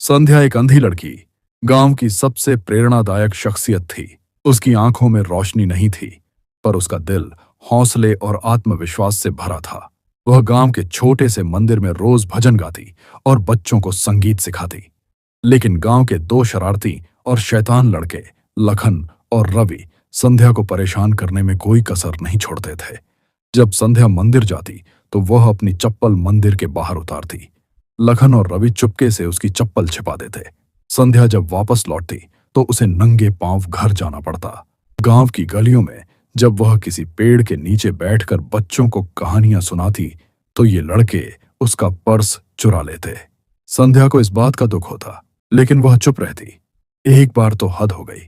संध्या एक अंधी लड़की, गांव की सबसे प्रेरणादायक शख्सियत थी। उसकी आंखों में रोशनी नहीं थी, पर उसका दिल हौसले और आत्मविश्वास से भरा था। वह गांव के छोटे से मंदिर में रोज भजन गाती और बच्चों को संगीत सिखाती। लेकिन गांव के दो शरारती और शैतान लड़के, लखन और रवि, संध्या को परेशान करने में कोई कसर नहीं छोड़ते थे। जब संध्या मंदिर जाती तो वह अपनी चप्पल मंदिर के बाहर उतारती। लखन और रवि चुपके से उसकी चप्पल छिपा देते। संध्या जब वापस लौटती तो उसे नंगे पांव घर जाना पड़ता। गांव की गलियों में जब वह किसी पेड़ के नीचे बैठकर बच्चों को कहानियां सुनाती तो ये लड़के उसका पर्स चुरा लेते। संध्या को इस बात का दुख होता, लेकिन वह चुप रहती। एक बार तो हद हो गई।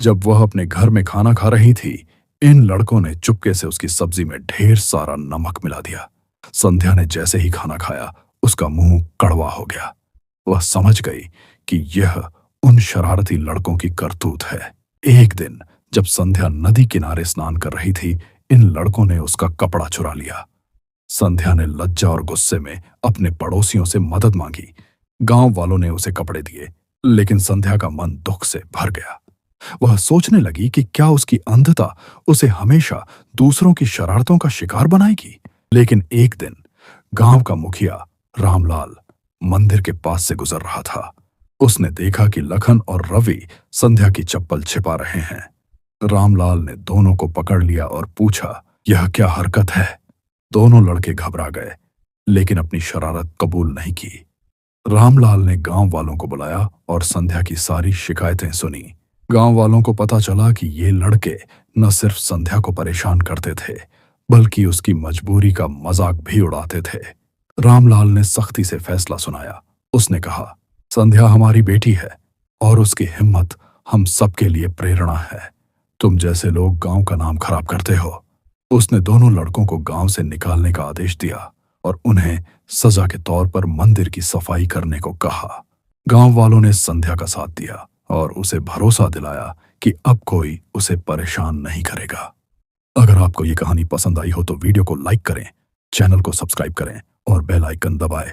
जब वह अपने घर में खाना खा रही थी, इन लड़कों ने चुपके से उसकी सब्जी में ढेर सारा नमक मिला दिया। संध्या ने जैसे ही खाना खाया, उसका मुंह कड़वा हो गया। वह समझ गई कि यह उन शरारती लड़कों की करतूत है। एक दिन जब संध्या नदी किनारे स्नान कर रही थी, इन लड़कों ने उसका कपड़ा चुरा लिया। संध्या ने लज्जा और गुस्से में अपने पड़ोसियों से मदद मांगी। गांव वालों ने उसे कपड़े दिए, लेकिन संध्या का मन दुख से भर गया। वह सोचने लगी कि क्या उसकी अंधता उसे हमेशा दूसरों की शरारतों का शिकार बनाएगी। लेकिन एक दिन गांव का मुखिया रामलाल मंदिर के पास से गुजर रहा था। उसने देखा कि लखन और रवि संध्या की चप्पल छिपा रहे हैं। रामलाल ने दोनों को पकड़ लिया और पूछा, यह क्या हरकत है? दोनों लड़के घबरा गए, लेकिन अपनी शरारत कबूल नहीं की। रामलाल ने गांव वालों को बुलाया और संध्या की सारी शिकायतें सुनी। गांव वालों को पता चला कि ये लड़के न सिर्फ संध्या को परेशान करते थे, बल्कि उसकी मजबूरी का मजाक भी उड़ाते थे। रामलाल ने सख्ती से फैसला सुनाया। उसने कहा, संध्या हमारी बेटी है और उसकी हिम्मत हम सबके लिए प्रेरणा है। तुम जैसे लोग गांव का नाम खराब करते हो। उसने दोनों लड़कों को गांव से निकालने का आदेश दिया और उन्हें सजा के तौर पर मंदिर की सफाई करने को कहा। गांव वालों ने संध्या का साथ दिया और उसे भरोसा दिलाया कि अब कोई उसे परेशान नहीं करेगा। अगर आपको ये कहानी पसंद आई हो तो वीडियो को लाइक करें, चैनल को सब्सक्राइब करें और बेल आइकन दबाएं